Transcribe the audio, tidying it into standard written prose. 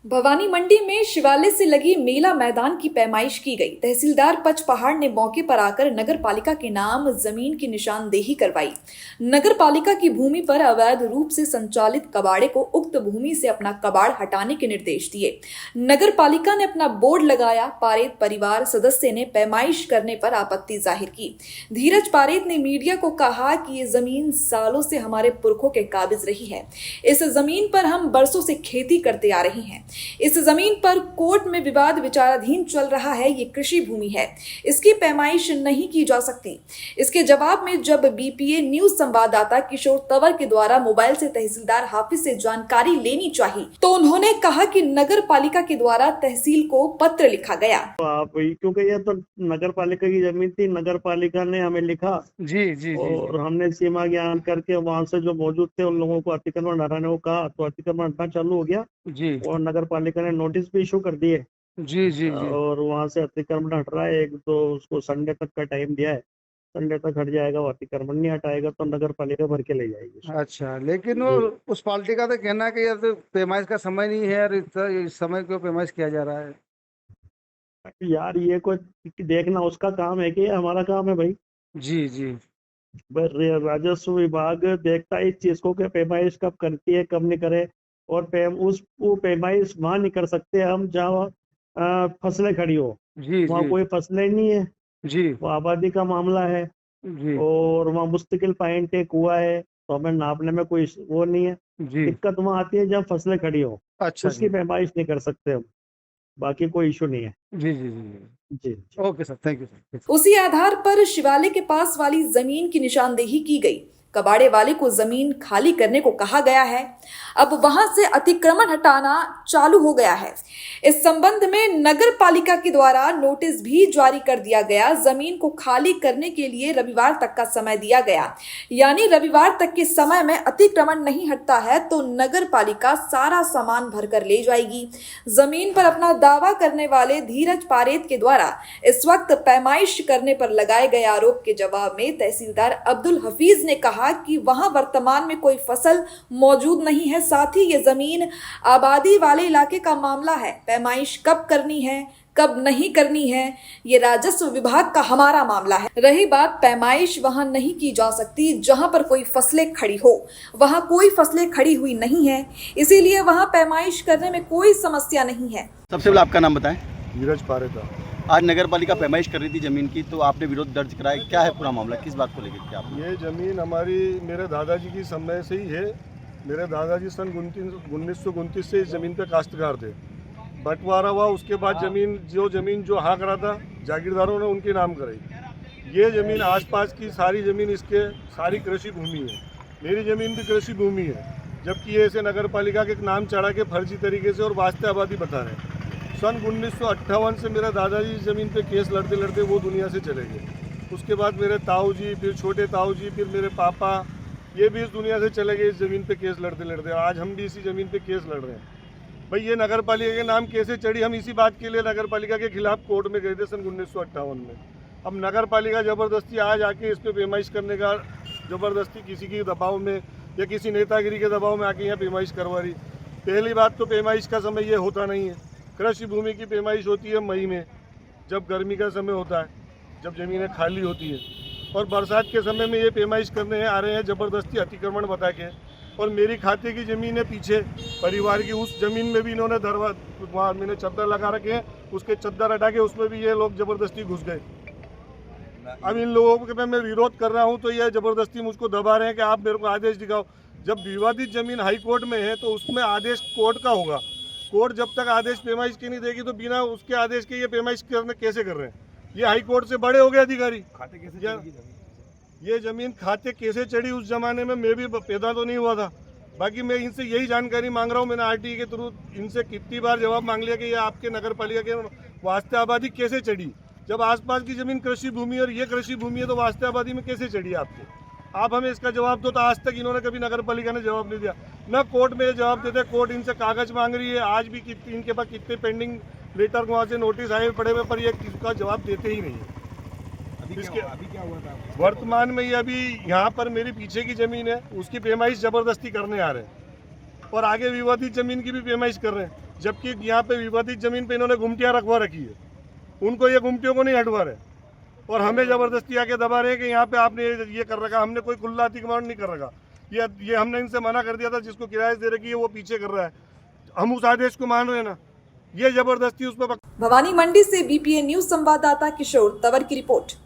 भवानी मंडी में शिवालय से लगी मेला मैदान की पैमाइश की गई। तहसीलदार पचपहाड़ ने मौके पर आकर नगर पालिका के नाम जमीन की निशानदेही करवाई। नगर पालिका की भूमि पर अवैध रूप से संचालित कबाड़े को उक्त भूमि से अपना कबाड़ हटाने के निर्देश दिए। नगर पालिका ने अपना बोर्ड लगाया। पारेत परिवार सदस्य ने पैमाइश करने पर आपत्ति जाहिर की। धीरज पारेत ने मीडिया को कहा कि ये जमीन सालों से हमारे पुरखों के काबिज रही है। इस जमीन पर हम बरसों से खेती करते आ रहे हैं। इस जमीन पर कोर्ट में विवाद विचाराधीन चल रहा है। ये कृषि भूमि है, इसकी पैमाइश नहीं की जा सकती। इसके जवाब में जब बीपीए न्यूज संवाददाता किशोर तंवर के द्वारा मोबाइल से तहसीलदार हाफिज से जानकारी लेनी चाहिए तो उन्होंने कहा कि नगर पालिका के द्वारा तहसील को पत्र लिखा गया। तो आप क्योंकि ये तो नगर पालिका की जमीन थी, नगर पालिका ने हमें लिखा जी और हमने सीमा ज्ञान करके वहां से जो मौजूद थे उन लोगों को अतिक्रमण हटाने को कहा, तो अतिक्रमण हटना चालू हो गया जी और नगर पालिका ने नोटिस भी इशू कर दिए जी और वहां से अतिक्रमण हट रहा है। एक तो उसको संडे तक का टाइम दिया है, संडे तक हट जाएगा। वो अतिक्रमण नहीं हटाएगा तो नगर पालिका भर के ले जाएगी। अच्छा, लेकिन वो उस पार्टी का तो कहना है कि यार तो पैमाइश का समय नहीं है और इस समय क्यों पैमाइश किया जा रहा है। यार ये कोई देखना उसका काम है कि हमारा काम है भाई। जी राजस्व विभाग देखता है इस चीज को कि पैमाइश कब करती है कब नहीं करे। और वो पैमाइश वहां नहीं कर सकते हम जहाँ फसलें खड़ी हो। जी वहाँ जी कोई फसलें नहीं है, जी वो आबादी का मामला है जी और वहाँ मुस्तकिल पॉइंट एक हुआ है, तो हमें नापने में कोई वो नहीं है। जी दिक्कत वहाँ आती है जब फसलें खड़ी हो, अच्छा उसकी जी पैमाइश नहीं कर सकते हम, बाकी कोई इशू नहीं है। जी जी okay sir, thank you sir. उसी आधार पर शिवालय के पास वाली जमीन की निशानदेही की गई। कबाड़े वाले को जमीन खाली करने को कहा गया है। अब वहां से अतिक्रमण हटाना चालू हो गया है। इस संबंध में नगर पालिका के द्वारा नोटिस भी जारी कर दिया गया। जमीन को खाली करने के लिए रविवार तक का समय दिया गया, यानी रविवार तक के समय में अतिक्रमण नहीं हटता है तो नगर पालिका सारा सामान भरकर ले जाएगी। जमीन पर अपना दावा करने वाले धीरज पारेत के द्वारा इस वक्त पैमाइश करने पर लगाए गए आरोप के जवाब में तहसीलदार अब्दुल हफीज ने कहा कि वहां वर्तमान में कोई फसल मौजूद नहीं है। साथ ही ये जमीन आबादी वाले इलाके का मामला है। पैमाइश कब करनी है कब नहीं करनी है ये राजस्व विभाग का हमारा मामला है। रही बात पैमाइश वहां नहीं की जा सकती जहां पर कोई फसलें खड़ी हो, वहां कोई फसलें खड़ी हुई नहीं है, इसीलिए वहां पैमाइश करने में कोई समस्या नहीं है। सबसे पहले आपका नाम बताएं। धीरज पारेत। आज नगर पालिका पैमाइश कर रही थी जमीन की, तो आपने विरोध दर्ज कराया, क्या है पूरा मामला, किस बात को लेकर के आप? ये ज़मीन हमारी मेरे दादाजी की समय से ही है। मेरे दादाजी सन 1929 से इस ज़मीन पे काश्तकार थे। बंटवारा हुआ, उसके बाद ज़मीन जो हाँ करा था जागीरदारों ने उनके नाम कराई। ये ज़मीन आसपास की सारी ज़मीन इसके सारी कृषि भूमि है। मेरी ज़मीन भी कृषि भूमि है, जबकि ये इसे नगर पालिका के नाम चढ़ा के फर्जी तरीके से और वास्ते आबादी बता रहे हैं। सन 1958 से मेरे दादाजी इस ज़मीन पे केस लड़ते लड़ते वो दुनिया से चले गए। उसके बाद मेरे ताऊ जी, फिर छोटे ताऊ जी, फिर मेरे पापा, ये भी इस दुनिया से चले गए इस ज़मीन पे केस लड़ते लड़ते। आज हम भी इसी ज़मीन पे केस लड़ रहे हैं। भाई ये नगर पालिका के नाम कैसे चढ़ी? हम इसी बात के लिए नगर पालिका के खिलाफ कोर्ट में गए थे सन 1958 में। अब नगर पालिका ज़बरदस्ती आज आके इस पर पैमाइश करने का, ज़बरदस्ती किसी की दबाव में या किसी नेतागिरी के दबाव में आके यहाँ पैमाइश करवा रही। पहली बात तो पैमाइश का समय ये होता नहीं है। कृषि भूमि की पैमाइश होती है मई में, जब गर्मी का समय होता है, जब ज़मीनें खाली होती है। और बरसात के समय में ये पैमाइश करने आ रहे हैं ज़बरदस्ती अतिक्रमण बता के। और मेरी खाते की ज़मीन है पीछे परिवार की, उस ज़मीन में भी इन्होंने वहाँ मैंने चद्दर लगा रखे हैं, उसके चद्दर हटा के उसमें भी ये लोग ज़बरदस्ती घुस गए। अब इन लोगों के मैं विरोध कर रहा हूँ तो ये ज़बरदस्ती मुझको दबा रहे हैं कि आप मेरे को आदेश दिखाओ। जब विवादित ज़मीन हाई कोर्ट में है तो उसमें आदेश कोर्ट का होगा। कोर्ट जब तक आदेश पैमाइश की नहीं देगी तो बिना उसके आदेश के ये पैमाइश करने कैसे कर रहे हैं? ये हाई कोर्ट से बड़े हो गए अधिकारी। खाते कैसे ये ज़मीन खाते कैसे चढ़ी उस जमाने में मैं भी पैदा तो नहीं हुआ था। बाकी मैं इनसे यही जानकारी मांग रहा हूँ। मैंने आरटीई के थ्रू इनसे कितनी बार जवाब मांग लिया कि ये आपके नगर पालिका के वास्ते आबादी कैसे चढ़ी? जब आसपास की ज़मीन कृषि भूमि और ये कृषि भूमि है तो वास्ते आबादी में कैसे चढ़ी आपके? आप हमें इसका जवाब दो। तो आज तक इन्होंने कभी नगर पालिका ने जवाब नहीं दिया, न कोर्ट में ये जवाब देते। कोर्ट इनसे कागज मांग रही है। आज भी इनके पास कितने पेंडिंग लेटर वहाँ से नोटिस आए पड़े हुए, पर ये किसका जवाब देते ही नहीं है। अभी क्या हुआ था? वर्तमान में ये अभी यहाँ पर मेरी पीछे की ज़मीन है, उसकी पैमाइश ज़बरदस्ती करने आ रहे हैं और आगे विवादित ज़मीन की भी पैमाइश कर रहे हैं। जबकि यहाँ पे विवादित जमीन पे इन्होंने गुमटियाँ रखवा रखी है, उनको ये गुमटियों को नहीं हटवा रहे और हमें ज़बरदस्ती आके दबा रहे हैं कि यहाँ पे आपने ये कर रखा। हमने कोई खुला अतिक्रमण नहीं कर रखा, ये हमने इनसे मना कर दिया था। जिसको किराए दे रखी है वो पीछे कर रहा है, हम उस आदेश को मान रहे हैं ना, ये ज़बरदस्ती उस पर। भवानी मंडी से बीपीए न्यूज संवाददाता किशोर तंवर की रिपोर्ट।